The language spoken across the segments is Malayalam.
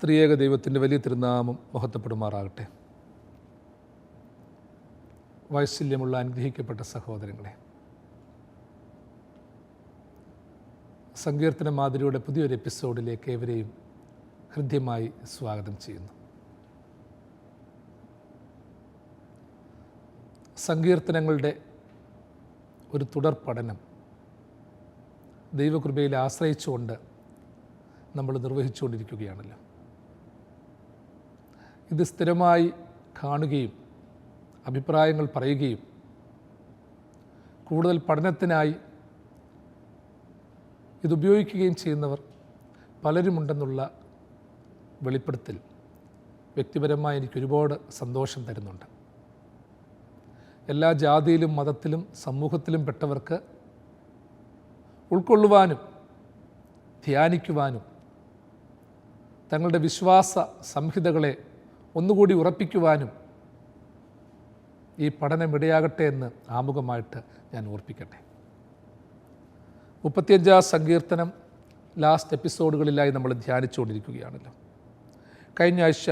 ത്രിയേക ദൈവത്തിൻ്റെ വലിയ തിരുനാമം മഹത്വപ്പെടുമാറാകട്ടെ. വാത്സല്യമുള്ള അനുഗ്രഹിക്കപ്പെട്ട സഹോദരങ്ങളെ, സങ്കീർത്തന മാതിരിയുടെ പുതിയൊരു എപ്പിസോഡിലേക്ക് ഏവരെയും ഹൃദ്യമായി സ്വാഗതം ചെയ്യുന്നു. സങ്കീർത്തനങ്ങളുടെ ഒരു തുടർ പഠനം ദൈവകൃപയിൽ ആശ്രയിച്ചുകൊണ്ട് നമ്മൾ നിർവഹിച്ചുകൊണ്ടിരിക്കുകയാണല്ലോ. ഇത് സ്ഥിരമായി കാണുകയും അഭിപ്രായങ്ങൾ പറയുകയും കൂടുതൽ പഠനത്തിനായി ഇതുപയോഗിക്കുകയും ചെയ്യുന്നവർ പലരുമുണ്ടെന്നുള്ള വെളിപ്പെടുത്തൽ വ്യക്തിപരമായി എനിക്ക് ഒരുപാട് സന്തോഷം തരുന്നുണ്ട്. എല്ലാ ജാതിയിലും മതത്തിലും സമൂഹത്തിലും പെട്ടവർക്ക് ഉൾക്കൊള്ളുവാനും ധ്യാനിക്കുവാനും തങ്ങളുടെ വിശ്വാസ സംഹിതകളെ ഒന്നുകൂടി ഉറപ്പിക്കുവാനും ഈ പഠനം ഇടയാകട്ടെ എന്ന് ആമുഖമായിട്ട് ഞാൻ ഓർപ്പിക്കട്ടെ. 35 സങ്കീർത്തനം ലാസ്റ്റ് എപ്പിസോഡുകളിലായി നമ്മൾ ധ്യാനിച്ചുകൊണ്ടിരിക്കുകയാണല്ലോ. കഴിഞ്ഞ ആഴ്ച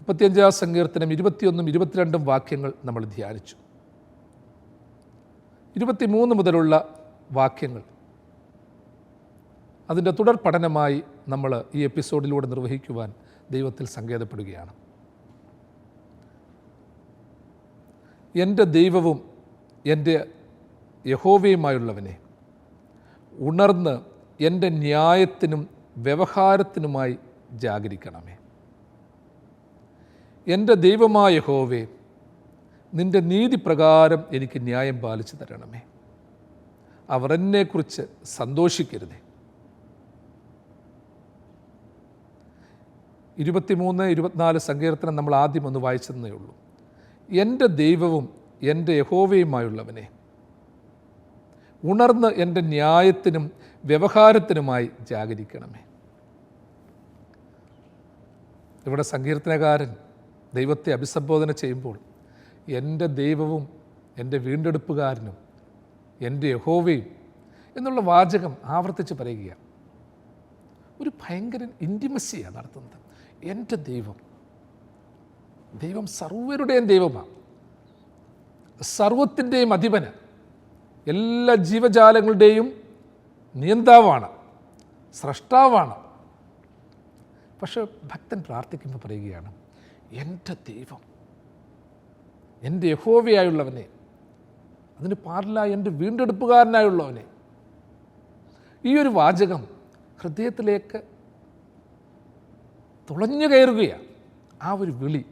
35 സങ്കീർത്തനം 21, 22 വാക്യങ്ങൾ നമ്മൾ ധ്യാനിച്ചു. 23 മുതലുള്ള വാക്യങ്ങൾ അതിൻ്റെ തുടർ പഠനമായി നമ്മൾ ഈ എപ്പിസോഡിലൂടെ നിർവഹിക്കുവാൻ ദൈവത്തിൽ സങ്കേതപ്പെടുകയാണ്. എൻ്റെ ദൈവവും എൻ്റെ യഹോവയുമായുള്ളവനെ, ഉണർന്ന് എൻ്റെ ന്യായത്തിനും വ്യവഹാരത്തിനുമായി ജാഗരിക്കണമേ. എൻ്റെ ദൈവമായ യഹോവേ, നിൻ്റെ നീതി പ്രകാരം എനിക്ക് ന്യായം പാലിച്ചു തരണമേ. അവർ എന്നെക്കുറിച്ച് സന്തോഷിക്കരുതേ. 23, 24 സങ്കീർത്തനം നമ്മൾ ആദ്യം ഒന്ന് വായിച്ചതേ ഉള്ളൂ. എൻ്റെ ദൈവവും എൻ്റെ യഹോവയുമായുള്ളവനെ, ഉണർന്ന് എൻ്റെ ന്യായത്തിനും വ്യവഹാരത്തിനുമായി ജാഗരിക്കണമേ. ഇവിടെ സങ്കീർത്തനകാരൻ ദൈവത്തെ അഭിസംബോധന ചെയ്യുമ്പോൾ എൻ്റെ ദൈവവും എൻ്റെ വീണ്ടെടുപ്പുകാരനും എൻ്റെ യഹോവയും എന്നുള്ള വാചകം ആവർത്തിച്ച് പറയുകയാണ്. ഒരു ഭയങ്കര ഇൻറ്റിമസിയാണ് നടത്തുന്നത്. എൻ്റെ ദൈവം, ദൈവം സർവരുടെയും ദൈവമാണ്, സർവത്തിൻ്റെയും അധിപന്, എല്ലാ ജീവജാലങ്ങളുടെയും നിയന്താവാണ്, സ്രഷ്ടാവാണ്. പക്ഷെ ഭക്തൻ പ്രാർത്ഥിക്കുമ്പോൾ പറയുകയാണ്, എൻ്റെ ദൈവം, എൻ്റെ യഹോവയായുള്ളവനെ, അതിന് പാടില്ല എൻ്റെ വീണ്ടെടുപ്പുകാരനായുള്ളവനെ. ഈ ഒരു വാചകം ഹൃദയത്തിലേക്ക് തുളഞ്ഞു കയറുകയാണ്. ആ ഒരു വിളി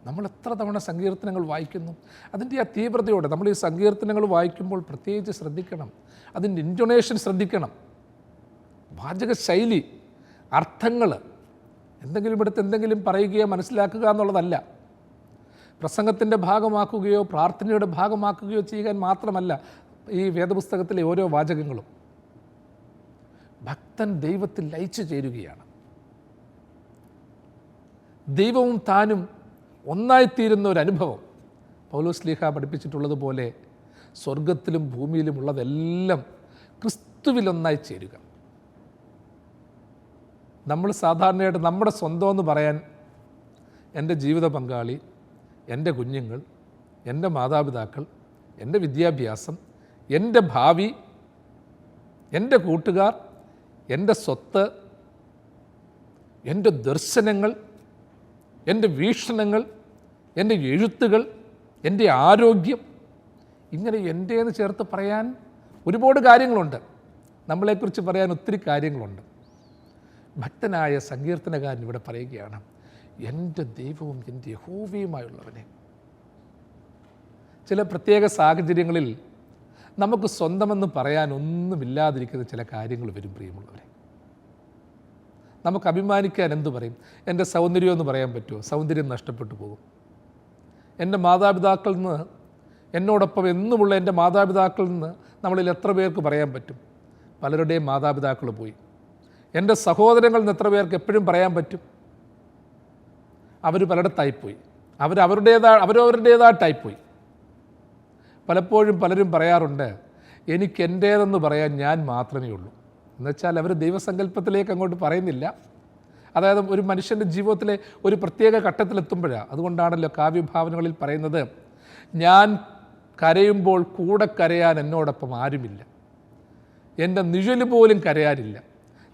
നമ്മൾ എത്ര തവണ സങ്കീർത്തനങ്ങൾ വായിക്കുന്നു, അതിൻ്റെ ആ തീവ്രതയോടെ നമ്മൾ ഈ സങ്കീർത്തനങ്ങൾ വായിക്കുമ്പോൾ പ്രത്യേകിച്ച് ശ്രദ്ധിക്കണം. അതിൻ്റെ ഇൻറ്റൊണേഷൻ ശ്രദ്ധിക്കണം, വാചക ശൈലി, അർത്ഥങ്ങൾ. എന്തെങ്കിലും എടുത്ത് എന്തെങ്കിലും പറയുകയോ മനസ്സിലാക്കുക എന്നുള്ളതല്ല. പ്രസംഗത്തിൻ്റെ ഭാഗമാക്കുകയോ പ്രാർത്ഥനയുടെ ഭാഗമാക്കുകയോ ചെയ്യാൻ മാത്രമല്ല ഈ വേദപുസ്തകത്തിലെ ഓരോ വാചകങ്ങളും. ഭക്തൻ ദൈവത്തിൽ ലയിച്ചു ചേരുകയാണ്. ദൈവവും താനും ഒന്നായിത്തീരുന്ന ഒരു അനുഭവം. പൗലോസ് ശ്ലീഹ പഠിപ്പിച്ചിട്ടുള്ളതുപോലെ സ്വർഗത്തിലും ഭൂമിയിലും ഉള്ളതെല്ലാം ക്രിസ്തുവിലൊന്നായി ചേരുക. നമ്മൾ സാധാരണയായിട്ട് നമ്മുടെ സ്വന്തം എന്ന് പറയാൻ എൻ്റെ ജീവിത പങ്കാളി, എൻ്റെ കുഞ്ഞുങ്ങൾ, എൻ്റെ മാതാപിതാക്കൾ, എൻ്റെ വിദ്യാഭ്യാസം, എൻ്റെ ഭാവി, എൻ്റെ കൂട്ടുകാർ, എൻ്റെ സ്വത്ത്, എൻ്റെ ദർശനങ്ങൾ, എൻ്റെ വീക്ഷണങ്ങൾ, എൻ്റെ എഴുത്തുകൾ, എൻ്റെ ആരോഗ്യം, ഇങ്ങനെ എൻ്റെന്ന് ചേർത്ത് പറയാൻ ഒരുപാട് കാര്യങ്ങളുണ്ട്. നമ്മളെക്കുറിച്ച് പറയാൻ ഒത്തിരി കാര്യങ്ങളുണ്ട്. ഭക്തനായ സങ്കീർത്തനകാരൻ ഇവിടെ പറയുകയാണ്, എൻ്റെ ദൈവവും എൻ്റെ യഹോവയുമായുള്ളവനെ. ചില പ്രത്യേക സാഹചര്യങ്ങളിൽ നമുക്ക് സ്വന്തമെന്ന് പറയാൻ ഒന്നുമില്ലാതിരിക്കുന്ന ചില കാര്യങ്ങൾ വരും. പ്രിയമുള്ളവരെ, നമുക്ക് അഭിമാനിക്കാൻ എന്തു പറയും? എൻ്റെ സൗന്ദര്യം എന്ന് പറയാൻ പറ്റുമോ? സൗന്ദര്യം നഷ്ടപ്പെട്ടു പോകും. എൻ്റെ മാതാപിതാക്കളിൽ നിന്ന്, എന്നോടൊപ്പം എന്നുമുള്ള എൻ്റെ മാതാപിതാക്കളിൽ നിന്ന് നമ്മളിൽ എത്ര പേർക്ക് പറയാൻ പറ്റും? പലരുടെയും മാതാപിതാക്കൾ പോയി. എൻ്റെ സഹോദരങ്ങളിൽ നിന്ന് എത്ര പേർക്ക് എപ്പോഴും പറയാൻ പറ്റും? അവർ പലയിടത്തായിപ്പോയി, അവരവരുടേതായിട്ടായിപ്പോയി. പലപ്പോഴും പലരും പറയാറുണ്ട്, എനിക്ക് എൻ്റേതെന്ന് പറയാൻ ഞാൻ മാത്രമേ ഉള്ളൂ. എന്നുവെച്ചാൽ അവർ ദൈവസങ്കല്പത്തിലേക്ക് അങ്ങോട്ട് പറയുന്നില്ല. അതായത് ഒരു മനുഷ്യൻ്റെ ജീവിതത്തിലെ ഒരു പ്രത്യേക ഘട്ടത്തിലെത്തുമ്പോഴാണ്. അതുകൊണ്ടാണല്ലോ കാവ്യഭാവനകളിൽ പറയുന്നത്, ഞാൻ കരയുമ്പോൾ കൂടെ കരയാൻ എന്നോടൊപ്പം ആരുമില്ല, എൻ്റെ നിഴല് പോലും കരയാനില്ല.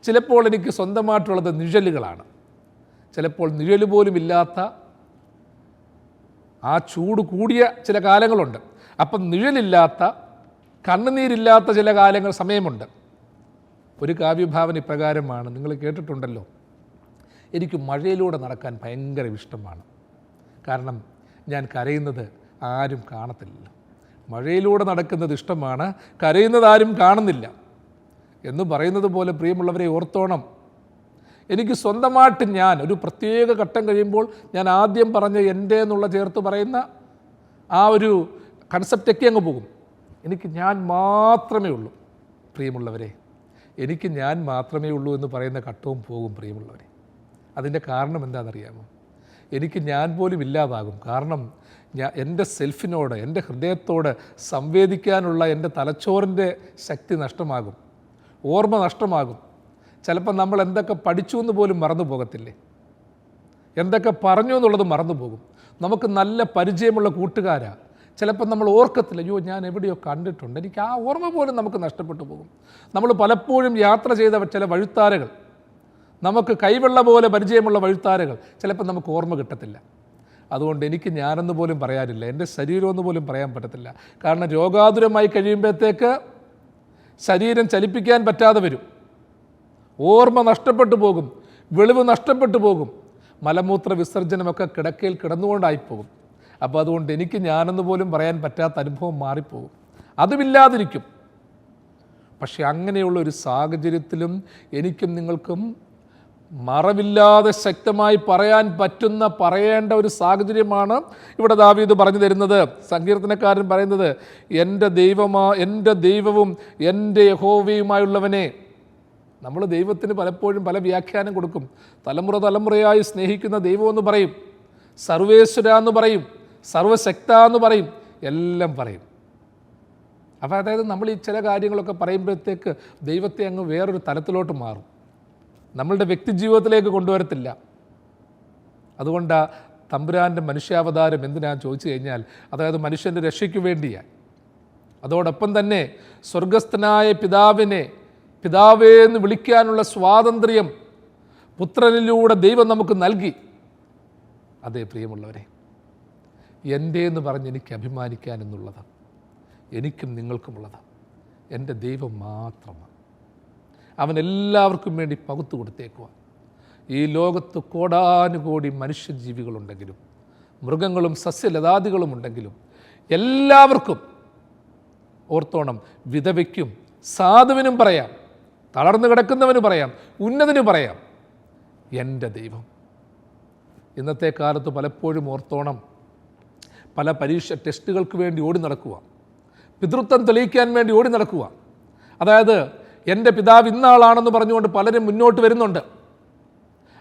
ചിലപ്പോൾ എനിക്ക് സ്വന്തമായിട്ടുള്ളത് നിഴലുകളാണ്, ചിലപ്പോൾ നിഴല് പോലും ഇല്ലാത്ത ആ ചൂട് കൂടിയ ചില കാലങ്ങളുണ്ട്. അപ്പം നിഴലില്ലാത്ത കണ്ണുനീരില്ലാത്ത ചില കാലങ്ങൾ സമയമുണ്ട്. ഒരു കാവ്യഭാവന ഇപ്രകാരമാണ്, നിങ്ങൾ കേട്ടിട്ടുണ്ടല്ലോ, എനിക്ക് മഴയിലൂടെ നടക്കാൻ ഭയങ്കര ഇഷ്ടമാണ്, കാരണം ഞാൻ കരയുന്നത് ആരും കാണത്തില്ല. മഴയിലൂടെ നടക്കുന്നത് ഇഷ്ടമാണ്, കരയുന്നത് ആരും കാണുന്നില്ല എന്ന് പറയുന്നത് പോലെ പ്രിയമുള്ളവരെ ഓർത്തോണം. എനിക്ക് സ്വന്തമായിട്ട് ഞാൻ ഒരു പ്രത്യേക ഘട്ടം കഴിയുമ്പോൾ ഞാൻ ആദ്യം പറഞ്ഞ എൻ്റെ എന്നുള്ള ചേർത്ത് പറയുന്ന ആ ഒരു കൺസെപ്റ്റൊക്കെ അങ്ങ് പോകും. എനിക്ക് ഞാൻ മാത്രമേ ഉള്ളൂ പ്രിയമുള്ളവരെ, എനിക്ക് ഞാൻ മാത്രമേ ഉള്ളൂ എന്ന് പറയുന്ന ഘട്ടവും പോകും പ്രിയമുള്ളവരെ. അതിൻ്റെ കാരണം എന്താണെന്നറിയാമോ? എനിക്ക് ഞാൻ പോലും ഇല്ലാതാകും. കാരണം എൻ്റെ സെൽഫിനോട്, എൻ്റെ ഹൃദയത്തോട് സംവേദിക്കാനുള്ള എൻ്റെ തലച്ചോറിൻ്റെ ശക്തി നഷ്ടമാകും, ഓർമ്മ നഷ്ടമാകും. ചിലപ്പോൾ നമ്മൾ എന്തൊക്കെ പഠിച്ചു എന്ന് പോലും മറന്നു പോകത്തില്ലേ, എന്തൊക്കെ പറഞ്ഞു എന്നുള്ളത് മറന്നു പോകും. നമുക്ക് നല്ല പരിചയമുള്ള കൂട്ടുകാരാ, ചിലപ്പോൾ നമ്മൾ ഓർക്കത്തില്ല, അയ്യോ ഞാൻ എവിടെയോ കണ്ടിട്ടുണ്ട്, എനിക്ക് ആ ഓർമ്മ പോലും നമുക്ക് നഷ്ടപ്പെട്ടു പോകും. നമ്മൾ പലപ്പോഴും യാത്ര ചെയ്ത ചില വഴിത്താരകൾ, നമുക്ക് കൈവെള്ള പോലെ പരിചയമുള്ള വഴിത്താരകൾ ചിലപ്പോൾ നമുക്ക് ഓർമ്മ കിട്ടത്തില്ല. അതുകൊണ്ട് എനിക്ക് ഞാനെന്ന് പോലും പറയാനില്ല, എൻ്റെ ശരീരമെന്ന് പോലും പറയാൻ പറ്റത്തില്ല. കാരണം രോഗാതുരമായി കഴിയുമ്പോഴത്തേക്ക് ശരീരം ചലിപ്പിക്കാൻ പറ്റാതെ വരും, ഓർമ്മ നഷ്ടപ്പെട്ടു പോകും, വെളിവ് നഷ്ടപ്പെട്ടു പോകും, മലമൂത്ര വിസർജനമൊക്കെ കിടക്കയിൽ കിടന്നുകൊണ്ടായിപ്പോകും. അപ്പോൾ അതുകൊണ്ട് എനിക്ക് ഞാനെന്ന് പോലും പറയാൻ പറ്റാത്ത അനുഭവം മാറിപ്പോകും, അതുമില്ലാതിരിക്കും. പക്ഷെ അങ്ങനെയുള്ള ഒരു സാഹചര്യത്തിലും എനിക്കും നിങ്ങൾക്കും മറവില്ലാതെ ശക്തമായി പറയാൻ പറ്റുന്ന, പറയേണ്ട ഒരു സാഹചര്യമാണ് ഇവിടെ ദാവീദ് പറഞ്ഞു തരുന്നത്. സങ്കീർത്തനക്കാരൻ പറയുന്നത്, എൻ്റെ ദൈവവും എൻ്റെ യഹോവയുമായുള്ളവനെ. നമ്മൾ ദൈവത്തിന് പലപ്പോഴും പല വ്യാഖ്യാനം കൊടുക്കും. തലമുറയായി സ്നേഹിക്കുന്ന ദൈവമെന്ന് പറയും, സർവേശ്വര എന്ന് പറയും, സർവശക്ത എന്ന് പറയും, എല്ലാം പറയും. അപ്പോൾ അതായത് നമ്മൾ ഈ ചില കാര്യങ്ങളൊക്കെ പറയുമ്പോഴത്തേക്ക് ദൈവത്തെ അങ്ങ് വേറൊരു തലത്തിലോട്ട് മാറും, നമ്മളുടെ വ്യക്തിജീവിതത്തിലേക്ക് കൊണ്ടുവരത്തില്ല. അതുകൊണ്ട് തമ്പുരാൻ്റെ മനുഷ്യാവതാരം എന്തിനാന്ന് ചോദിച്ചു കഴിഞ്ഞാൽ, അതായത് മനുഷ്യൻ്റെ രക്ഷയ്ക്ക് വേണ്ടിയാണ്. അതോടൊപ്പം തന്നെ സ്വർഗസ്ഥനായ പിതാവേ എന്ന് വിളിക്കാനുള്ള സ്വാതന്ത്ര്യം പുത്രനിലൂടെ ദൈവം നമുക്ക് നൽകി. അതേ പ്രിയമുള്ളവരെ, എൻ്റെ എന്ന് പറഞ്ഞ് എനിക്ക് അഭിമാനിക്കാൻ എന്നുള്ളത് എനിക്കും നിങ്ങൾക്കുമുള്ളത് എൻ്റെ ദൈവം മാത്രമാണ്. അവൻ എല്ലാവർക്കും വേണ്ടി പകുത്തു കൊടുത്തേക്കുക. ഈ ലോകത്ത് കോടാനുകോടി മനുഷ്യജീവികളുണ്ടെങ്കിലും, മൃഗങ്ങളും സസ്യലതാദികളും ഉണ്ടെങ്കിലും, എല്ലാവർക്കും ഓർത്തോണം, വിധവയ്ക്കും സാധുവിനും പറയാം, തളർന്നു കിടക്കുന്നവന് പറയാം, ഉന്നതന് പറയാം, എൻ്റെ ദൈവം. ഇന്നത്തെ കാലത്ത് പലപ്പോഴും ഓർത്തോണം, പല പരീക്ഷ ടെസ്റ്റുകൾക്ക് വേണ്ടി ഓടി നടക്കുക, പിതൃത്വം തെളിയിക്കാൻ വേണ്ടി ഓടി നടക്കുക. അതായത് എൻ്റെ പിതാവ് ഇന്നാളാണെന്ന് പറഞ്ഞുകൊണ്ട് പലരും മുന്നോട്ട് വരുന്നുണ്ട്.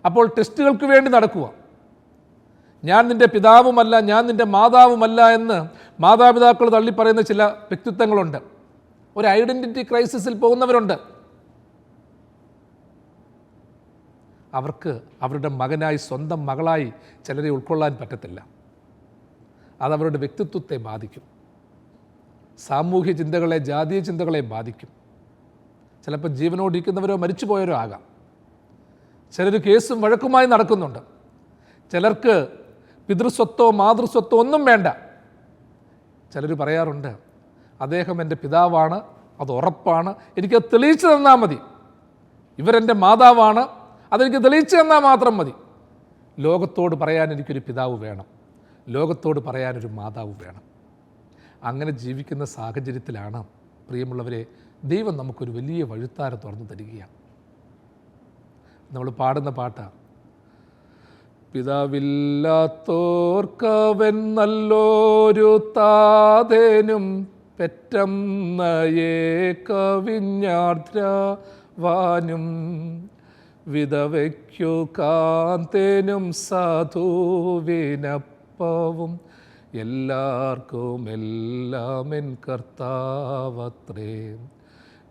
അപ്പോൾ ടെസ്റ്റുകൾക്ക് വേണ്ടി നടക്കുക. ഞാൻ നിൻ്റെ പിതാവുമല്ല, ഞാൻ നിൻ്റെ മാതാവുമല്ല എന്ന് മാതാപിതാക്കൾ തള്ളിപ്പറയുന്ന ചില വ്യക്തിത്വങ്ങളുണ്ട്. ഒരു ഐഡൻറ്റിറ്റി ക്രൈസിസിൽ പോകുന്നവരുണ്ട്. അവർക്ക് അവരുടെ മകനായി, സ്വന്തം മകളായി ചിലരെ ഉൾക്കൊള്ളാൻ പറ്റത്തില്ല. അതവരുടെ വ്യക്തിത്വത്തെ ബാധിക്കും, സാമൂഹ്യ ചിന്തകളെ, ജാതീയ ചിന്തകളെ ബാധിക്കും. ചിലപ്പോൾ ജീവനോടിരിക്കുന്നവരോ മരിച്ചുപോയവരോ ആകാം. ചിലർ കേസും വഴക്കുമായി നടക്കുന്നുണ്ട്. ചിലർക്ക് പിതൃസ്വത്തോ മാതൃസ്വത്തോ ഒന്നും വേണ്ട. ചിലർ പറയാറുണ്ട്, അദ്ദേഹം എൻ്റെ പിതാവാണ്, അത് ഉറപ്പാണ്, എനിക്കത് തെളിയിച്ചു തന്നാൽ മതി. ഇവരെൻ്റെ മാതാവാണ്, അതെനിക്ക് തെളിയിച്ചു തന്നാൽ മാത്രം മതി. ലോകത്തോട് പറയാൻ എനിക്കൊരു പിതാവ് വേണം, ലോകത്തോട് പറയാനൊരു മാതാവ് വേണം. അങ്ങനെ ജീവിക്കുന്ന സാഹചര്യത്തിലാണ് പ്രിയമുള്ളവരെ ദൈവം നമുക്കൊരു വലിയ വഴിത്താര തുറന്നു തരികയാണ്. നമ്മൾ പാടുന്ന പാട്ടാണ്, പിതാവില്ലാത്തോർക്കവൻ നല്ലൊരു താതനും പെറ്റമ്മയെ കവിഞ്ഞാർദ്രവാനും വിധവയ്ക്കു കാന്തേനും സാധുവിനപ്പവും എല്ലാവർക്കും എല്ലാമെൻ കർത്താവത്രേ.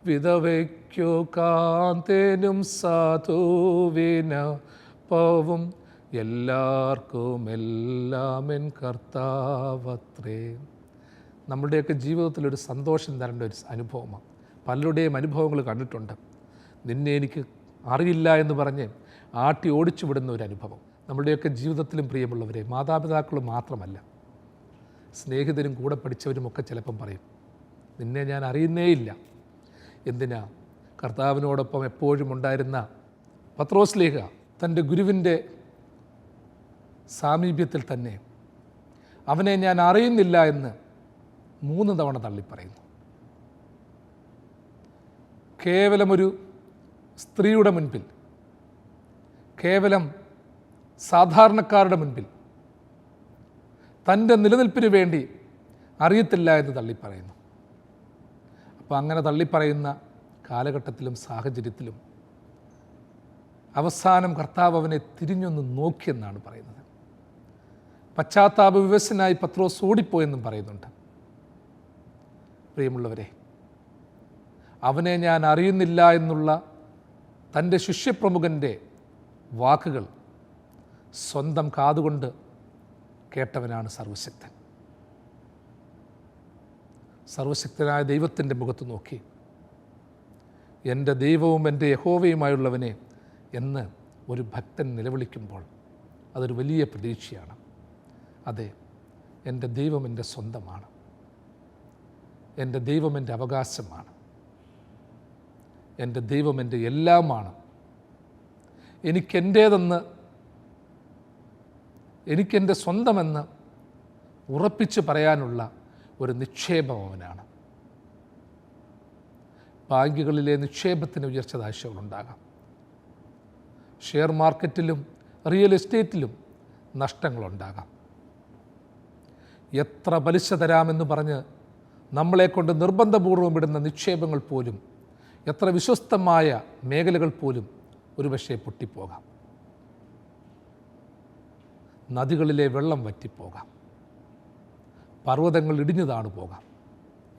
വിധവയ്ക്കു കാന്തേനും സാധുവിനപ്പവും എല്ലാവർക്കും എല്ലാമെൻ കർത്താവത്രേ. നമ്മുടെയൊക്കെ ജീവിതത്തിലൊരു സന്തോഷം തരേണ്ട ഒരു അനുഭവമാണ്. പലരുടെയും അനുഭവങ്ങൾ കണ്ടിട്ടുണ്ട്. നിന്നെ എനിക്ക് അറിയില്ല എന്ന് പറഞ്ഞ് ആട്ടി ഓടിച്ചു വിടുന്ന ഒരു അനുഭവം നമ്മുടെയൊക്കെ ജീവിതത്തിലും പ്രിയമുള്ളവരെ, മാതാപിതാക്കളും മാത്രമല്ല, സ്നേഹിതരും കൂടെ പഠിച്ചവരുമൊക്കെ ചിലപ്പം പറയും, നിന്നെ ഞാൻ അറിയുന്നേയില്ല. എന്തിനാ? കർത്താവിനോടൊപ്പം എപ്പോഴും ഉണ്ടായിരുന്ന പത്രോസ്ലീഹ തൻ്റെ ഗുരുവിൻ്റെ സാമീപ്യത്തിൽ തന്നെ അവനെ ഞാൻ അറിയുന്നില്ല എന്ന് 3 തവണ തള്ളിപ്പറയുന്നു. കേവലമൊരു സ്ത്രീയുടെ മുൻപിൽ, കേവലം സാധാരണക്കാരുടെ മുൻപിൽ തൻ്റെ നിലനിൽപ്പിന് വേണ്ടി അറിയത്തില്ല എന്ന് തള്ളിപ്പറയുന്നു. അപ്പോൾ അങ്ങനെ തള്ളിപ്പറയുന്ന കാലഘട്ടത്തിലും സാഹചര്യത്തിലും അവസാനം കർത്താവ് അവനെ തിരിഞ്ഞൊന്ന് നോക്കിയെന്നാണ് പറയുന്നത്. പശ്ചാത്താപ വിവശനായി പത്രോസ് ഓടിപ്പോയെന്നും പറയുന്നുണ്ട്. പ്രിയമുള്ളവരെ, അവനെ ഞാൻ അറിയുന്നില്ല എന്നുള്ള തൻ്റെ ശിഷ്യപ്രമുഖൻ്റെ വാക്കുകൾ സ്വന്തം കാതുകൊണ്ട് കേട്ടവനാണ് സർവശക്തൻ. സർവശക്തനായ ദൈവത്തിൻ്റെ മുഖത്ത് നോക്കി, എൻ്റെ ദൈവവും എൻ്റെ യഹോവയുമായുള്ളവനെ എന്ന് ഒരു ഭക്തൻ നിലവിളിക്കുമ്പോൾ അതൊരു വലിയ പ്രതീക്ഷയാണ്. അതെ, എൻ്റെ ദൈവം എൻ്റെ സ്വന്തമാണ്, എൻ്റെ ദൈവം എൻ്റെ അവകാശമാണ്, എൻ്റെ ദൈവം എൻ്റെ എല്ലാമാണ്, എനിക്കെൻ്റെ സ്വന്തമെന്ന് ഉറപ്പിച്ച് പറയാനുള്ള ഒരു നിക്ഷേപം അവനാണ്. ബാങ്കുകളിലെ നിക്ഷേപത്തിന് ഉയർച്ചതാഴ്ചകളുണ്ടാകാം. Share മാർക്കറ്റിലും real എസ്റ്റേറ്റിലും നഷ്ടങ്ങളുണ്ടാകാം. എത്ര പലിശ തരാമെന്ന് പറഞ്ഞ് നമ്മളെക്കൊണ്ട് നിർബന്ധപൂർവ്വം ഇടുന്ന നിക്ഷേപങ്ങൾ പോലും, എത്ര വിശ്വസ്തമായ മേഖലകൾ പോലും ഒരുപക്ഷെ പൊട്ടിപ്പോകാം. നദികളിലെ വെള്ളം വറ്റിപ്പോകാം, പർവ്വതങ്ങൾ ഇടിഞ്ഞു താണു പോകാം,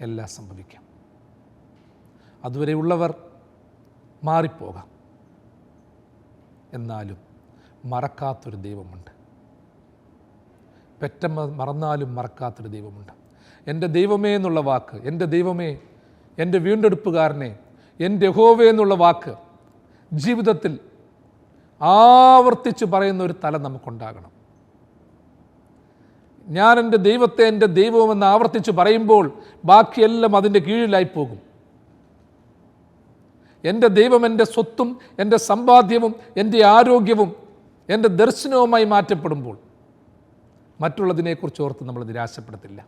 എല്ലാം സംഭവിക്കാം. അതുവരെയുള്ളവർ മാറിപ്പോകാം. എന്നാലും മറക്കാത്തൊരു ദൈവമുണ്ട്. പെറ്റ മറന്നാലും മറക്കാത്തൊരു ദൈവമുണ്ട്. എൻ്റെ ദൈവമേ എന്നുള്ള വാക്ക്, എൻ്റെ ദൈവമേ, എൻ്റെ വീണ്ടെടുപ്പുകാരനെ, എൻ്റെ യഹോവേ എന്നുള്ള വാക്ക് ജീവിതത്തിൽ ആവർത്തിച്ച് പറയുന്ന ഒരു തലം നമുക്കുണ്ടാകണം. ഞാൻ എൻ്റെ ദൈവത്തെ എൻ്റെ ദൈവമെന്ന് ആവർത്തിച്ച് പറയുമ്പോൾ ബാക്കിയെല്ലാം അതിൻ്റെ കീഴിലായി പോകും. എൻ്റെ ദൈവം എൻ്റെ സ്വത്തും എൻ്റെ സമ്പാദ്യവും എൻ്റെ ആരോഗ്യവും എൻ്റെ ദർശനവുമായി മാറ്റപ്പെടുമ്പോൾ മറ്റുള്ളതിനെക്കുറിച്ച് ഓർത്ത് നമ്മൾ നിരാശപ്പെടത്തില്ല.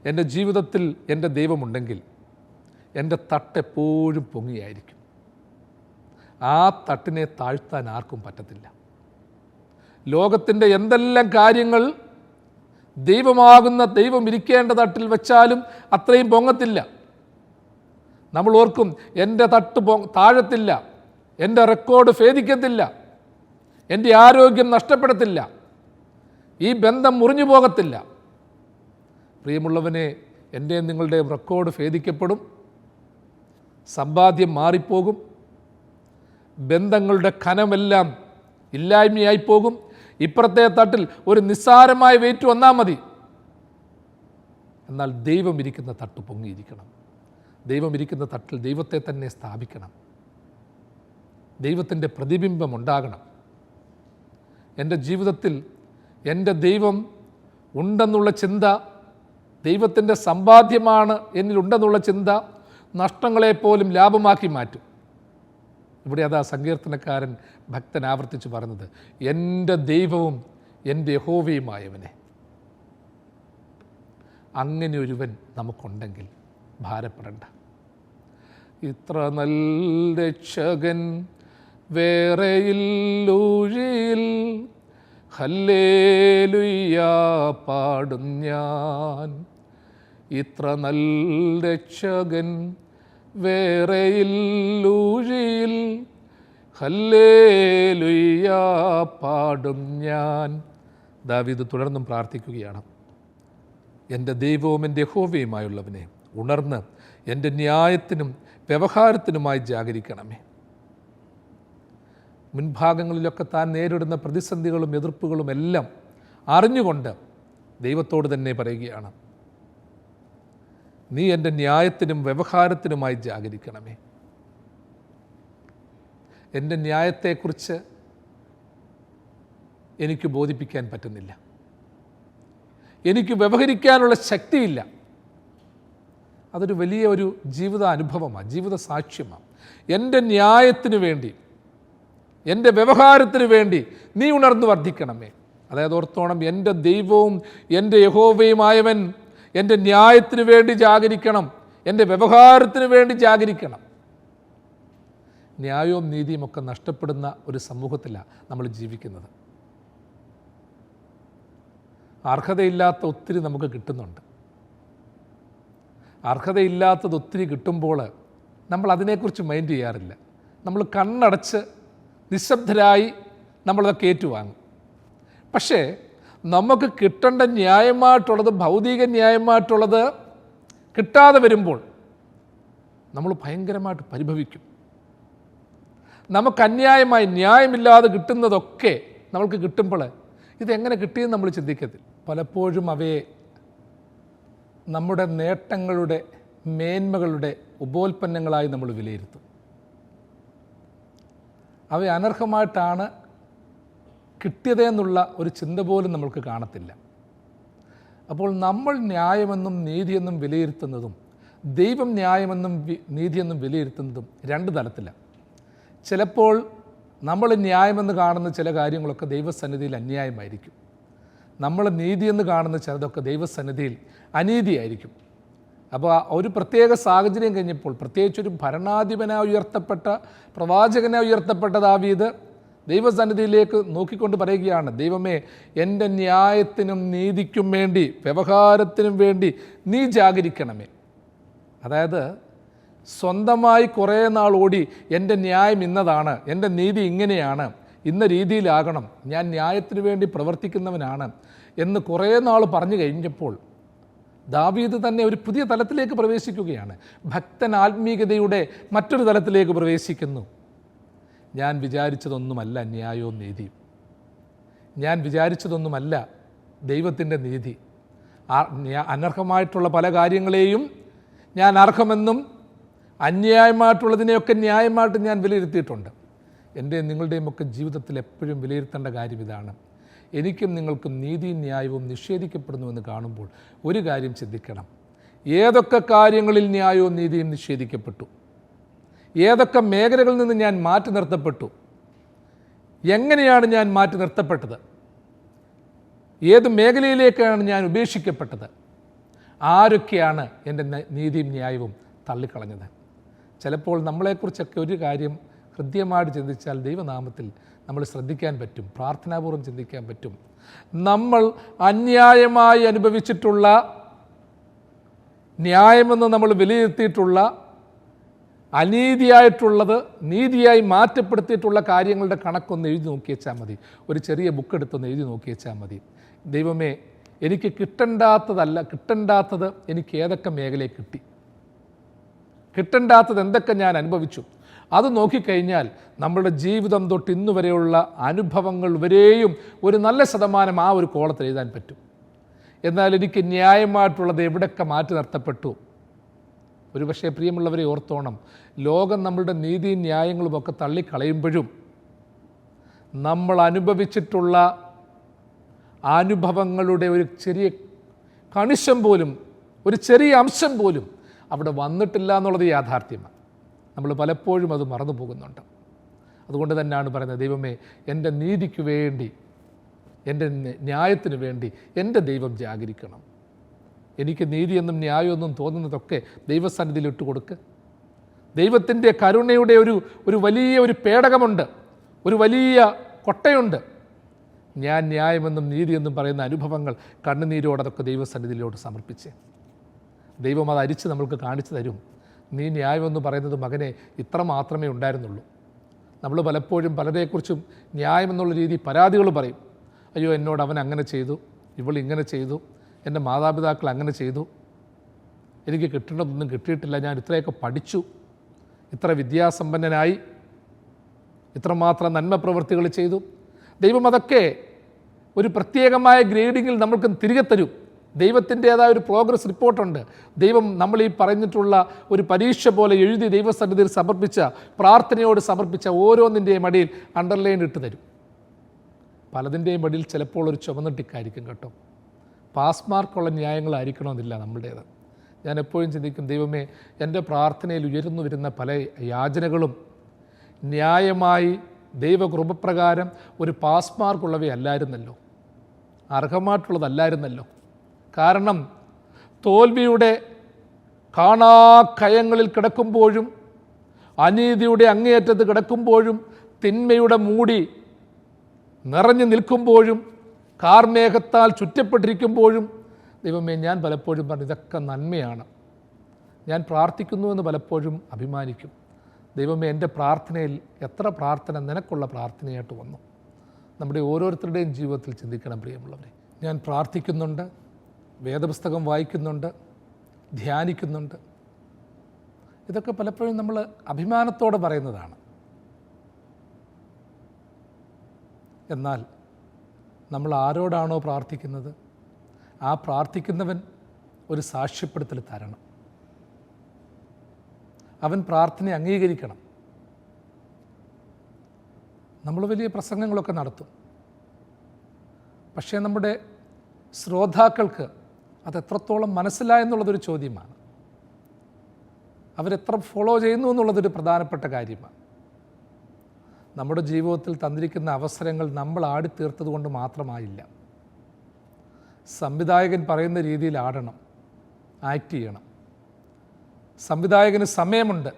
എൻ്റെ ജീവിതത്തിൽ എൻ്റെ ദൈവമുണ്ടെങ്കിൽ എൻ്റെ തട്ടെപ്പോഴും പൊങ്ങിയായിരിക്കും. ആ തട്ടിനെ താഴ്ത്താൻ ആർക്കും പറ്റത്തില്ല. ലോകത്തിൻ്റെ എന്തെല്ലാം കാര്യങ്ങൾ ദൈവം ഇരിക്കേണ്ട തട്ടിൽ വെച്ചാലും അത്രയും പൊങ്ങത്തില്ല. നമ്മൾ ഓർക്കും, എൻ്റെ തട്ട് താഴത്തില്ല, എൻ്റെ റെക്കോർഡ് ഭേദിക്കത്തില്ല, എൻ്റെ ആരോഗ്യം നഷ്ടപ്പെടത്തില്ല, ഈ ബന്ധം മുറിഞ്ഞു പോകത്തില്ല. പ്രിയമുള്ളവനെ, എൻ്റെ നിങ്ങളുടെ റെക്കോർഡ് ഭേദിക്കപ്പെടും, സമ്പാദ്യം മാറിപ്പോകും, ബന്ധങ്ങളുടെ കനമെല്ലാം ഇല്ലായ്മയായി പോകും. ഇപ്പുറത്തെ തട്ടിൽ ഒരു നിസ്സാരമായ വെയിറ്റ് വന്നാൽ മതി. എന്നാൽ ദൈവം ഇരിക്കുന്ന തട്ട് പൊങ്ങിയിരിക്കണം. ദൈവം ഇരിക്കുന്ന തട്ടിൽ ദൈവത്തെ തന്നെ സ്ഥാപിക്കണം. ദൈവത്തിൻ്റെ പ്രതിബിംബം ഉണ്ടാകണം. എൻ്റെ ജീവിതത്തിൽ എൻ്റെ ദൈവം ഉണ്ടെന്നുള്ള ചിന്ത, ദൈവത്തിൻ്റെ സമ്പാദ്യമാണ് എന്നിലുണ്ടെന്നുള്ള ചിന്ത നഷ്ടങ്ങളെപ്പോലും ലാഭമാക്കി മാറ്റും. ഇവിടെ അതാ സങ്കീർത്തനക്കാരൻ ഭക്തൻ ആവർത്തിച്ച് പറഞ്ഞത്, എൻ്റെ ദൈവവും എൻ്റെ യഹോവയുമായവനെ. അങ്ങനെ ഒരുവൻ നമുക്കുണ്ടെങ്കിൽ ഭാരപ്പെടണ്ട. ഇത്ര നല്ല രക്ഷകൻ വേറെയില്ലൂഴിയിൽ, ഹല്ലേലൂയ പാടും ഞാൻ. ഇത്ര നല്ല രക്ഷകൻ വേറെയില്ലൂഴിയിൽ, ഹല്ലേലൂയ പാടും ഞാൻ. ദാവീദ് തുടർന്നും പ്രാർത്ഥിക്കുകയാണ്, എൻ്റെ ദൈവവും എൻ്റെ യഹോവയുമായുള്ളവനെ ഉണർന്ന് എൻ്റെ ന്യായത്തിനും വ്യവഹാരത്തിനുമായി ജാഗരിക്കണമേ. മുൻഭാഗങ്ങളിലൊക്കെ താൻ നേരിടുന്ന പ്രതിസന്ധികളും എതിർപ്പുകളും എല്ലാം അറിഞ്ഞുകൊണ്ട് ദൈവത്തോട് തന്നെ പറയുകയാണ്, നീ എൻ്റെ ന്യായത്തിനും വ്യവഹാരത്തിനുമായി ജാഗരിക്കണമേ. എൻ്റെ ന്യായത്തെക്കുറിച്ച് എനിക്ക് ബോധിപ്പിക്കാൻ പറ്റുന്നില്ല, എനിക്ക് വ്യവഹരിക്കാനുള്ള ശക്തിയില്ല. അതൊരു വലിയ ഒരു ജീവിത അനുഭവമാണ്, ജീവിത സാക്ഷ്യമാണ്. എൻ്റെ ന്യായത്തിന് വേണ്ടി, എൻ്റെ വ്യവഹാരത്തിന് വേണ്ടി നീ ഉണർന്നു വർദ്ധിക്കണമേ. അതായത് ഓർത്തോണം, എൻ്റെ ദൈവവും എൻ്റെ യഹോവയുമായവൻ എൻ്റെ ന്യായത്തിന് വേണ്ടി ജാഗരിക്കണം, എൻ്റെ വ്യവഹാരത്തിന് വേണ്ടി ജാഗരിക്കണം. ന്യായവും നീതിയും ഒക്കെ നഷ്ടപ്പെടുന്ന ഒരു സമൂഹത്തിലാണ് നമ്മൾ ജീവിക്കുന്നത്. അർഹതയില്ലാത്ത ഒത്തിരി നമുക്ക് കിട്ടുന്നുണ്ട്. അർഹതയില്ലാത്തത് ഒത്തിരി കിട്ടുമ്പോൾ നമ്മൾ അതിനെക്കുറിച്ച് മൈൻഡ് ചെയ്യാറില്ല. നമ്മൾ കണ്ണടച്ച് നിശബ്ദരായി നമ്മളതൊക്കെ ഏറ്റുവാങ്ങും. പക്ഷേ നമുക്ക് കിട്ടേണ്ട ന്യായമായിട്ടുള്ളത്, ഭൗതിക ന്യായമായിട്ടുള്ളത് കിട്ടാതെ വരുമ്പോൾ നമ്മൾ ഭയങ്കരമായിട്ട് പരിഭവിക്കും. നമുക്ക് അന്യായമായി ന്യായമില്ലാതെ കിട്ടുന്നതൊക്കെ നമ്മൾക്ക് കിട്ടുമ്പോൾ ഇതെങ്ങനെ കിട്ടിയെന്ന് നമ്മൾ ചിന്തിക്കത്തില്ല. പലപ്പോഴും അവയെ നമ്മുടെ നേട്ടങ്ങളുടെ, മേന്മകളുടെ ഉപോൽപ്പന്നങ്ങളായി നമ്മൾ വിലയിരുത്തും. അവ അനർഹമായിട്ടാണ് കിട്ടിയതെന്നുള്ള ഒരു ചിന്ത പോലും നമ്മൾക്ക് കാണത്തില്ല. അപ്പോൾ നമ്മൾ ന്യായമെന്നും നീതിയെന്നും വിലയിരുത്തുന്നതും ദൈവം ന്യായമെന്നും നീതിയെന്നും വിലയിരുത്തുന്നതും രണ്ട് തലത്തിലാണ്. ചിലപ്പോൾ നമ്മൾ ന്യായമെന്ന് കാണുന്ന ചില കാര്യങ്ങളൊക്കെ ദൈവസന്നിധിയിൽ അന്യായമായിരിക്കും. നമ്മൾ നീതിയെന്ന് കാണുന്ന ചിലതൊക്കെ ദൈവസന്നിധിയിൽ അനീതിയായിരിക്കും. അപ്പോൾ ഒരു പ്രത്യേക സാഹചര്യം കഴിഞ്ഞപ്പോൾ, പ്രത്യേകിച്ചൊരു ഭരണാധിപനായി ഉയർത്തപ്പെട്ട, പ്രവാചകനായി ഉയർത്തപ്പെട്ട ദാവീദ് ദൈവസന്നിധിയിലേക്ക് നോക്കിക്കൊണ്ട് പറയുകയാണ്, ദൈവമേ, എൻ്റെ ന്യായത്തിനും നീതിക്കും വേണ്ടി, വ്യവഹാരത്തിനും വേണ്ടി നീ ജാഗരിക്കണമേ. അതായത് സ്വന്തമായി കുറേ നാൾ ഓടി എൻ്റെ ന്യായം ഇന്നതാണ്, എൻ്റെ നീതി ഇങ്ങനെയാണ്, ഇന്ന രീതിയിലാകണം, ഞാൻ ന്യായത്തിന് വേണ്ടി പ്രവർത്തിക്കുന്നവനാണ് എന്ന് കുറേ നാൾ പറഞ്ഞു കഴിഞ്ഞപ്പോൾ ദാവീദ് തന്നെ ഒരു പുതിയ തലത്തിലേക്ക് പ്രവേശിക്കുകയാണ്. ഭക്തൻ ആത്മീയതയുടെ മറ്റൊരു തലത്തിലേക്ക് പ്രവേശിക്കുന്നു. ഞാൻ വിചാരിച്ചതൊന്നുമല്ല ന്യായവും നീതിയും, ഞാൻ വിചാരിച്ചതൊന്നുമല്ല ദൈവത്തിൻ്റെ നീതി. അനർഹമായിട്ടുള്ള പല കാര്യങ്ങളെയും ഞാൻ അർഹമെന്നും അന്യായമായിട്ടുള്ളതിനെയൊക്കെ ന്യായമായിട്ട് ഞാൻ വിലയിരുത്തിയിട്ടുണ്ട്. എൻ്റെ നിങ്ങളുടെയും ഒക്കെ ജീവിതത്തിൽ എപ്പോഴും വിലയിരുത്തേണ്ട കാര്യം ഇതാണ്. എനിക്കും നിങ്ങൾക്കും നീതിയും ന്യായവും നിഷേധിക്കപ്പെടുന്നുവെന്ന് കാണുമ്പോൾ ഒരു കാര്യം ചിന്തിക്കണം. ഏതൊക്കെ കാര്യങ്ങളിൽ ന്യായവും നീതിയും നിഷേധിക്കപ്പെട്ടു, ഏതൊക്കെ മേഖലകളിൽ നിന്ന് ഞാൻ മാറ്റി നിർത്തപ്പെട്ടു, എങ്ങനെയാണ് ഞാൻ മാറ്റി നിർത്തപ്പെട്ടത്, ഏത് മേഖലയിലേക്കാണ് ഞാൻ ഉപേക്ഷിക്കപ്പെട്ടത്, ആരൊക്കെയാണ് എൻ്റെ നീതിയും ന്യായവും തള്ളിക്കളഞ്ഞത്. ചിലപ്പോൾ നമ്മളെക്കുറിച്ചൊക്കെ ഒരു കാര്യം ഹൃദ്യമായിട്ട് ചിന്തിച്ചാൽ ദൈവനാമത്തിൽ നമ്മൾ ശ്രദ്ധിക്കാൻ പറ്റും, പ്രാർത്ഥനാപൂർവ്വം ചിന്തിക്കാൻ പറ്റും. നമ്മൾ അന്യായമായി അനുഭവിച്ചിട്ടുള്ള, ന്യായമെന്ന് നമ്മൾ വിലയിരുത്തിയിട്ടുള്ള, അനീതിയായിട്ടുള്ളത് നീതിയായി മാറ്റപ്പെടുത്തിയിട്ടുള്ള കാര്യങ്ങളുടെ കണക്കൊന്ന് എഴുതി നോക്കി വെച്ചാൽ മതി. ഒരു ചെറിയ ബുക്ക് എടുത്തൊന്ന് എഴുതി നോക്കി വെച്ചാൽ മതി. ദൈവമേ, എനിക്ക് കിട്ടേണ്ടാത്തത് എനിക്ക് ഏതൊക്കെ മേഖലയിൽ കിട്ടി, കിട്ടേണ്ടാത്തത് എന്തൊക്കെ ഞാൻ അനുഭവിച്ചു, അത് നോക്കിക്കഴിഞ്ഞാൽ നമ്മളുടെ ജീവിതം തൊട്ട് ഇന്നു വരെയുള്ള അനുഭവങ്ങൾ വരെയും ഒരു നല്ല ശതമാനം ആ ഒരു കോളത്തിൽ എഴുതാൻ പറ്റും. എന്നാൽ എനിക്ക് ന്യായമായിട്ടുള്ളത് എവിടെയൊക്കെ മാറ്റി നിർത്തപ്പെട്ടു. ഒരുപക്ഷെ പ്രിയമുള്ളവരെ ഓർത്തോണം, ലോകം നമ്മളുടെ നീതിയും ന്യായങ്ങളുമൊക്കെ തള്ളിക്കളയുമ്പോഴും നമ്മൾ അനുഭവിച്ചിട്ടുള്ള അനുഭവങ്ങളുടെ ഒരു ചെറിയ കണിശം പോലും, ഒരു ചെറിയ അംശം പോലും അവിടെ വന്നിട്ടില്ല എന്നുള്ളത് യാഥാർത്ഥ്യമാണ്. നമ്മൾ പലപ്പോഴും അത് മറന്നു പോകുന്നുണ്ട്. അതുകൊണ്ട് തന്നെയാണ് പറയുന്നത്, ദൈവമേ, എൻ്റെ നീതിക്ക് വേണ്ടി, എൻ്റെ ന്യായത്തിന് വേണ്ടി എൻ്റെ ദൈവം ജാഗരിക്കണം. എനിക്ക് നീതിയെന്നും ന്യായമെന്നും തോന്നുന്നതൊക്കെ ദൈവസന്നിധിയിൽ ഇട്ട് കൊടുക്ക്. ദൈവത്തിൻ്റെ കരുണയുടെ ഒരു വലിയ ഒരു പേടകമുണ്ട്, ഒരു വലിയ കൊട്ടയുണ്ട്. ഞാൻ ന്യായമെന്നും നീതിയെന്നും പറയുന്ന അനുഭവങ്ങൾ കണ്ണുനീരോടതൊക്കെ ദൈവസന്നിധിയിലോട്ട് സമർപ്പിച്ച് ദൈവം അത് അരിച്ച് നമ്മൾക്ക് കാണിച്ചു തരും. നീ ന്യായമെന്ന് പറയുന്നത് മകനെ ഇത്ര മാത്രമേ ഉണ്ടായിരുന്നുള്ളൂ. നമ്മൾ പലപ്പോഴും പലരെക്കുറിച്ചും ന്യായമെന്നുള്ള രീതി പരാതികൾ പറയും. അയ്യോ, എന്നോട് അവൻ അങ്ങനെ ചെയ്തു, ഇവൾ ഇങ്ങനെ ചെയ്തു, എൻ്റെ മാതാപിതാക്കൾ അങ്ങനെ ചെയ്തു. എനിക്ക് കിട്ടേണ്ടതൊന്നും കിട്ടിയിട്ടില്ല, ഞാൻ ഇത്രയൊക്കെ പഠിച്ചു, ഇത്ര വിദ്യാസമ്പന്നനായി, ഇത്രമാത്രം നന്മ പ്രവൃത്തികൾ ചെയ്തു. ദൈവം അതൊക്കെ ഒരു പ്രത്യേകമായ ഗ്രേഡിങ്ങിൽ നമ്മൾക്ക് തിരികെ തരും. ദൈവത്തിൻ്റേതായ ഒരു പ്രോഗ്രസ് റിപ്പോർട്ടുണ്ട്. ദൈവം നമ്മൾ ഈ പറഞ്ഞിട്ടുള്ള ഒരു പരീക്ഷ പോലെ എഴുതി ദൈവസന്നിധിയിൽ സമർപ്പിച്ച, പ്രാർത്ഥനയോട് സമർപ്പിച്ച ഓരോന്നിൻ്റെയും അടിയിൽ അണ്ടർലൈൻ ഇട്ട് തരും. പലതിൻ്റെയും അടിയിൽ ചിലപ്പോൾ ഒരു ചുമന്നിട്ടിക്കായിരിക്കും കേട്ടോ. പാസ് മാർക്കുള്ള ന്യായങ്ങളായിരിക്കണമെന്നില്ല നമ്മുടേത്. ഞാൻ എപ്പോഴും ചിന്തിക്കും, ദൈവമേ, എൻ്റെ പ്രാർത്ഥനയിൽ ഉയർന്നു വരുന്ന പല യാചനകളും ന്യായമായി ദൈവകൃപപ്രകാരം ഒരു പാസ് മാർക്കുള്ളവയല്ലായിരുന്നല്ലോ, അർഹമായിട്ടുള്ളതല്ലായിരുന്നല്ലോ. കാരണം തോൽവിയുടെ കാണാക്കയങ്ങളിൽ കിടക്കുമ്പോഴും, അനീതിയുടെ അങ്ങേയറ്റത്ത് കിടക്കുമ്പോഴും, തിന്മയുടെ മൂടി നിറഞ്ഞു നിൽക്കുമ്പോഴും, കാർമേഘത്താൽ ചുറ്റപ്പെട്ടിരിക്കുമ്പോഴും, ദൈവമേ, ഞാൻ പലപ്പോഴും പറഞ്ഞു ഇതൊക്കെ നന്മയാണ്, ഞാൻ പ്രാർത്ഥിക്കുന്നുവെന്ന് പലപ്പോഴും അഭിമാനിക്കും. ദൈവമേ, എൻ്റെ പ്രാർത്ഥനയിൽ എത്ര പ്രാർത്ഥന നിനക്കുള്ള പ്രാർത്ഥനയായിട്ട് വന്നു. നമ്മുടെ ഓരോരുത്തരുടെയും ജീവിതത്തിൽ ചിന്തിക്കണം പ്രിയമുള്ളവരെ. ഞാൻ പ്രാർത്ഥിക്കുന്നുണ്ട്, വേദപുസ്തകം വായിക്കുന്നുണ്ട്, ധ്യാനിക്കുന്നുണ്ട്. ഇതൊക്കെ പലപ്പോഴും നമ്മൾ അഭിമാനത്തോടെ പറയുന്നതാണ്. എന്നാൽ നമ്മൾ ആരോടാണോ പ്രാർത്ഥിക്കുന്നത്, ആ പ്രാർത്ഥിക്കുന്നവൻ ഒരു സാക്ഷ്യപ്പെടുത്തൽ തരണം. അവൻ പ്രാർത്ഥനയെ അംഗീകരിക്കണം. നമ്മൾ വലിയ പ്രസംഗങ്ങളൊക്കെ നടത്തും, പക്ഷേ നമ്മുടെ ശ്രോതാക്കൾക്ക് അത് എത്രത്തോളം മനസ്സിലായെന്നുള്ളതൊരു ചോദ്യമാണ്. അവരെത്ര ഫോളോ ചെയ്യുന്നു എന്നുള്ളതൊരു പ്രധാനപ്പെട്ട കാര്യമാണ്. നമ്മുടെ ജീവിതത്തിൽ തന്നിരിക്കുന്ന അവസരങ്ങൾ നമ്മൾ ആടിത്തീർത്തത് കൊണ്ട് മാത്രമായില്ല. സംവിധായകൻ പറയുന്ന രീതിയിൽ ആടണം, ആക്ട് ചെയ്യണം. സംവിധായകന് സമയമുണ്ട്,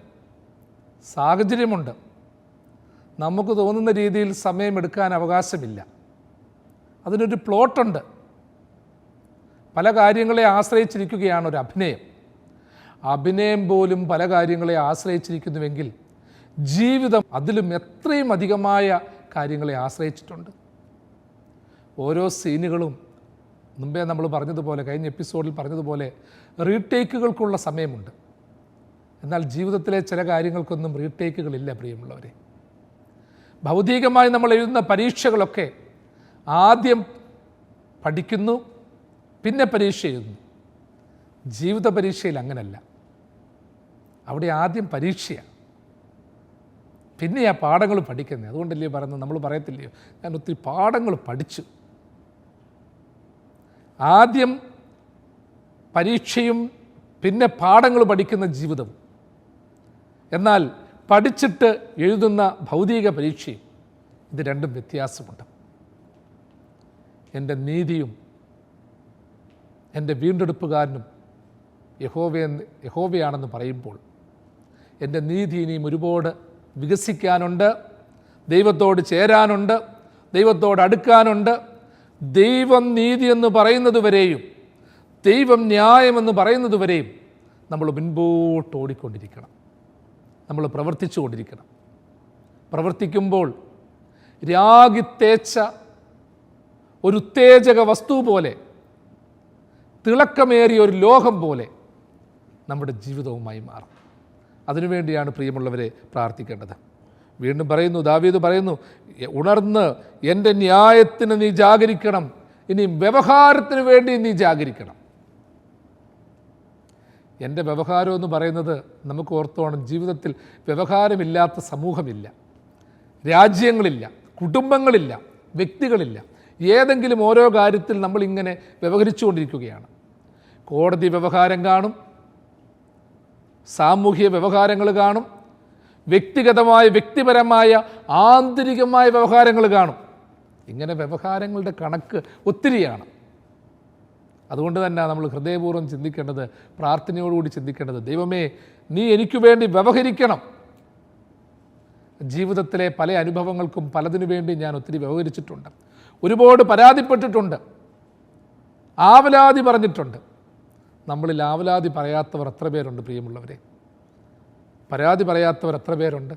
സാഹചര്യമുണ്ട്. നമുക്ക് തോന്നുന്ന രീതിയിൽ സമയമെടുക്കാൻ അവകാശമില്ല. അതിനൊരു പ്ലോട്ടുണ്ട്. പല കാര്യങ്ങളെ ആശ്രയിച്ചിരിക്കുകയാണ് ഒരു അഭിനയം. അഭിനയം പോലും പല കാര്യങ്ങളെ ആശ്രയിച്ചിരിക്കുന്നുവെങ്കിൽ ജീവിതം അതിലും എത്രയും അധികമായ കാര്യങ്ങളെ ആശ്രയിച്ചിട്ടുണ്ട്. ഓരോ സീനുകളും മുമ്പേ നമ്മൾ പറഞ്ഞതുപോലെ, കഴിഞ്ഞ എപ്പിസോഡിൽ പറഞ്ഞതുപോലെ, റീടേക്കുകൾക്കുള്ള സമയമുണ്ട്. എന്നാൽ ജീവിതത്തിലെ ചില കാര്യങ്ങൾക്കൊന്നും റീടേക്കുകളില്ല പ്രിയമുള്ളവരെ. ഭൗതികമായി നമ്മൾ എഴുതുന്ന പരീക്ഷകളൊക്കെ ആദ്യം പഠിക്കുന്നു, പിന്നെ പരീക്ഷ എഴുതുന്നു. ജീവിത പരീക്ഷയിൽ അങ്ങനല്ല. അവിടെ ആദ്യം പരീക്ഷയാണ്, പിന്നെ ആ പാഠങ്ങൾ പഠിക്കുന്നത്. അതുകൊണ്ടല്ലേ പറയുന്നത്, നമ്മൾ പറയത്തില്ലയോ, ഞാൻ ഒത്തിരി പാഠങ്ങൾ പഠിച്ചു. ആദ്യം പരീക്ഷയും പിന്നെ പാഠങ്ങൾ പഠിക്കുന്ന ജീവിതം. എന്നാൽ പഠിച്ചിട്ട് എഴുതുന്ന ഭൗതിക പരീക്ഷയും, ഇത് രണ്ടും വ്യത്യാസമുണ്ട്. എൻ്റെ നീതിയും എൻ്റെ വീണ്ടെടുപ്പുകാരനും യഹോവയാണെന്ന് പറയുമ്പോൾ എൻ്റെ നീതി ഇനിയും ഒരുപാട് വികസിക്കാനുണ്ട്, ദൈവത്തോട് ചേരാനുണ്ട്, ദൈവത്തോട് അടുക്കാനുണ്ട്. ദൈവം നീതി എന്ന് പറയുന്നത് വരെയും, ദൈവം ന്യായമെന്ന് പറയുന്നത് വരെയും നമ്മൾ മുൻപോട്ട് ഓടിക്കൊണ്ടിരിക്കണം, നമ്മൾ പ്രവർത്തിച്ചു കൊണ്ടിരിക്കണം. പ്രവർത്തിക്കുമ്പോൾ രാഗിത്തേച്ച ഒരു ഉത്തേജക വസ്തു പോലെ, തിളക്കമേറിയ ഒരു ലോകം പോലെ നമ്മുടെ ജീവിതവുമായി മാറും. അതിനുവേണ്ടിയാണ് പ്രിയമുള്ളവരെ പ്രാർത്ഥിക്കേണ്ടത്. വീണ്ടും പറയുന്നു, ദാവീദ് പറയുന്നു, ഉണർന്ന് എൻ്റെ ന്യായത്തിന് നീ ജാഗരിക്കണം, ഇനി വ്യവഹാരത്തിന് വേണ്ടി നീ ജാഗരിക്കണം. എൻ്റെ വ്യവഹാരം എന്ന് പറയുന്നത് നമുക്ക് ഓർത്തോണം, ജീവിതത്തിൽ വ്യവഹാരമില്ലാത്ത സമൂഹമില്ല, രാജ്യങ്ങളില്ല, കുടുംബങ്ങളില്ല, വ്യക്തികളില്ല. ഏതെങ്കിലും ഓരോ കാര്യത്തിൽ നമ്മളിങ്ങനെ വ്യവഹരിച്ചുകൊണ്ടിരിക്കുകയാണ്. കോടതി വ്യവഹാരം കാണും, സാമൂഹിക വ്യവഹാരങ്ങൾ കാണും, വ്യക്തിഗതമായ വ്യക്തിപരമായ ആന്തരികമായ വ്യവഹാരങ്ങൾ കാണും. ഇങ്ങനെ വ്യവഹാരങ്ങളുടെ കണക്ക് ഒത്തിരിയാണ്. അതുകൊണ്ട് തന്നെ നമ്മൾ ഹൃദയപൂർവ്വം ചിന്തിക്കേണ്ടത്, പ്രാർത്ഥനയോടുകൂടി ചിന്തിക്കേണ്ടത്, ദൈവമേ, നീ എനിക്ക് വേണ്ടി വ്യവഹരിക്കണം. ജീവിതത്തിലെ പല അനുഭവങ്ങൾക്കും പലതിനു വേണ്ടി ഞാൻ ഒത്തിരി വ്യവഹരിച്ചിട്ടുണ്ട്, ഒരുപാട് പരാതിപ്പെട്ടിട്ടുണ്ട്, ആവലാതി പറഞ്ഞിട്ടുണ്ട്. നമ്മളിൽ ആവലാതി പറയാത്തവർ എത്ര പേരുണ്ട് പ്രിയമുള്ളവരെ? പരാതി പറയാത്തവർ എത്ര പേരുണ്ട്?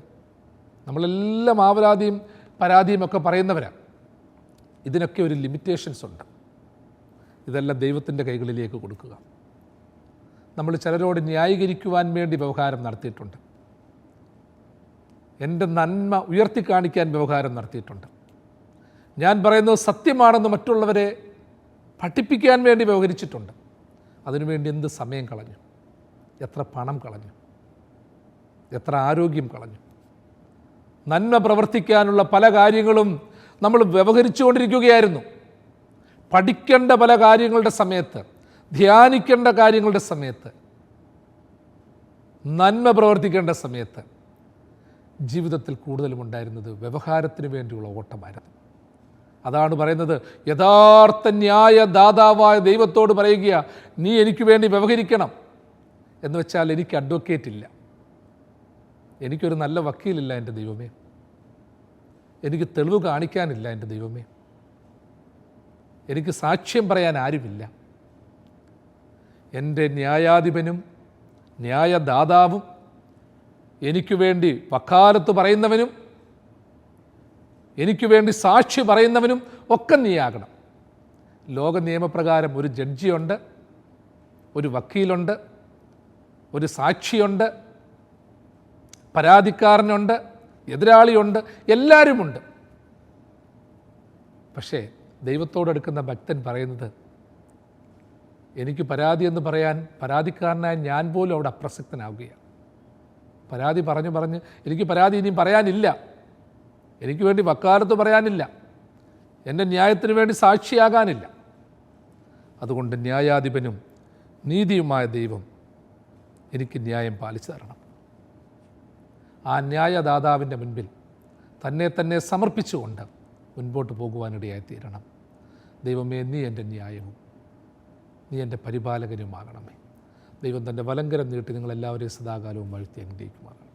നമ്മളെല്ലാം ആവലാതിയും പരാതിയും ഒക്കെ പറയുന്നവരാണ്. ഇതിനൊക്കെ ഒരു ലിമിറ്റേഷൻസ് ഉണ്ട്. ഇതെല്ലാം ദൈവത്തിൻ്റെ കൈകളിലേക്ക് കൊടുക്കുക. നമ്മൾ ചിലരോട് ന്യായീകരിക്കുവാൻ വേണ്ടി വ്യവഹാരം നടത്തിയിട്ടുണ്ട്. എൻ്റെ നന്മ ഉയർത്തിക്കാണിക്കാൻ വ്യവഹാരം നടത്തിയിട്ടുണ്ട്. ഞാൻ പറയുന്നത് സത്യമാണെന്ന് മറ്റുള്ളവരെ പഠിപ്പിക്കാൻ വേണ്ടി വ്യവഹരിച്ചിട്ടുണ്ട്. അതിനുവേണ്ടി എന്ത് സമയം കളഞ്ഞു, എത്ര പണം കളഞ്ഞു, എത്ര ആരോഗ്യം കളഞ്ഞു. നന്മ പ്രവർത്തിക്കാനുള്ള പല കാര്യങ്ങളും നമ്മൾ വ്യവഹരിച്ചുകൊണ്ടിരിക്കുകയായിരുന്നു. പഠിക്കേണ്ട പല കാര്യങ്ങളുടെ സമയത്ത്, ധ്യാനിക്കേണ്ട കാര്യങ്ങളുടെ സമയത്ത്, നന്മ പ്രവർത്തിക്കേണ്ട സമയത്ത് ജീവിതത്തിൽ കൂടുതലും ഉണ്ടായിരുന്നത് വ്യവഹാരത്തിന് വേണ്ടിയുള്ള ഓട്ടമായിരുന്നു. അതാണ് പറയുന്നത്, യഥാർത്ഥ ന്യായദാതാവായ ദൈവത്തോട് പറയുക, നീ എനിക്ക് വേണ്ടി വ്യവഹരിക്കണം എന്ന് വെച്ചാൽ എനിക്ക് അഡ്വക്കേറ്റ് ഇല്ല, എനിക്കൊരു നല്ല വക്കീലില്ല എൻ്റെ ദൈവമേ, എനിക്ക് തെളിവ് കാണിക്കാനില്ല എൻ്റെ ദൈവമേ, എനിക്ക് സാക്ഷ്യം പറയാൻ ആരുമില്ല. എൻ്റെ ന്യായാധിപനും ന്യായദാതാവും എനിക്ക് വേണ്ടി വക്കാലത്ത് പറയുന്നവനും എനിക്ക് വേണ്ടി സാക്ഷി പറയുന്നവനും ഒക്കെ നീയാകണം. ലോക നിയമപ്രകാരം ഒരു ജഡ്ജിയുണ്ട്, ഒരു വക്കീലുണ്ട്, ഒരു സാക്ഷിയുണ്ട്, പരാതിക്കാരനുണ്ട്, എതിരാളിയുണ്ട്, എല്ലാവരുമുണ്ട്. പക്ഷേ ദൈവത്തോടെടുക്കുന്ന ഭക്തൻ പറയുന്നത്, എനിക്ക് പരാതി എന്ന് പറയാൻ പരാതിക്കാരനായ ഞാൻ പോലും അവിടെ അപ്രസക്തനാവുകയാണ്. പരാതി പറഞ്ഞ് എനിക്ക് പരാതി ഇനിയും പറയാനില്ല, എനിക്ക് വേണ്ടി വക്കാലത്ത് പറയാനില്ല, എൻ്റെ ന്യായത്തിന് വേണ്ടി സാക്ഷിയാകാനില്ല. അതുകൊണ്ട് ന്യായാധിപനും നീതിയുമായ ദൈവം എനിക്ക് ന്യായം പാലിച്ചു തരണം. ആ ന്യായദാതാവിൻ്റെ മുൻപിൽ തന്നെ സമർപ്പിച്ചുകൊണ്ട് മുൻപോട്ട് പോകുവാനിടയായി തീരണം. ദൈവമേ, നീ എൻ്റെ ന്യായവും നീ എൻ്റെ പരിപാലകനുമാകണമേ. ദൈവം തൻ്റെ വലങ്കരം നീട്ടി നിങ്ങളെല്ലാവരെയും സദാകാലവും വാഴ്ത്തി അനുഗ്രഹിക്കുമാറാണ്.